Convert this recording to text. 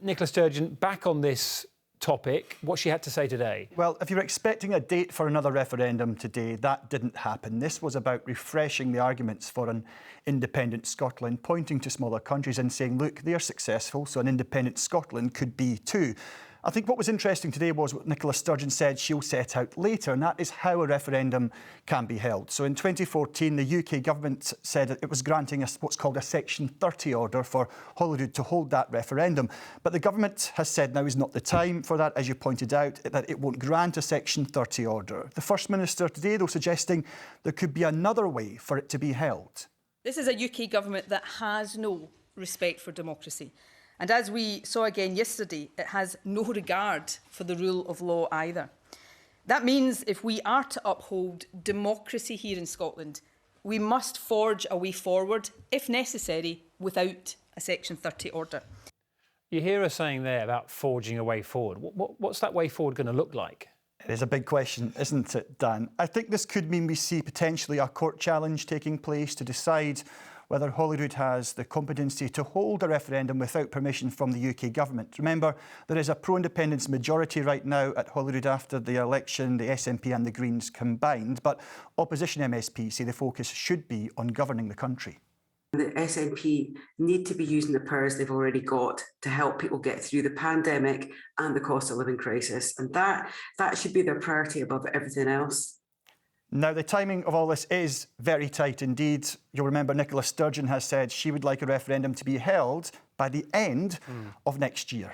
Nicola Sturgeon, back on this topic, what she had to say today. Well, if you were expecting a date for another referendum today, that didn't happen. This was about refreshing the arguments for an independent Scotland, pointing to smaller countries and saying, look, they're successful, so an independent Scotland could be too. I think what was interesting today was what Nicola Sturgeon said she'll set out later, and that is how a referendum can be held. So in 2014, the UK government said it was granting what's called a Section 30 order for Holyrood to hold that referendum. But the government has said now is not the time for that, as you pointed out, that it won't grant a Section 30 order. The First Minister today, though, suggesting there could be another way for it to be held. This is a UK government that has no respect for democracy. And as we saw again yesterday, it has no regard for the rule of law either. That means if we are to uphold democracy here in Scotland, we must forge a way forward, if necessary, without a Section 30 order. You hear her saying there about forging a way forward. What's that way forward going to look like? It is a big question, isn't it, Dan? I think this could mean we see potentially a court challenge taking place to decide whether Holyrood has the competency to hold a referendum without permission from the UK government. Remember, there is a pro-independence majority right now at Holyrood after the election, the SNP and the Greens combined, but opposition MSPs say the focus should be on governing the country. The SNP need to be using the powers they've already got to help people get through the pandemic and the cost of living crisis. And that should be their priority above everything else. Now, the timing of all this is very tight indeed. You'll remember Nicola Sturgeon has said she would like a referendum to be held by the end of next year.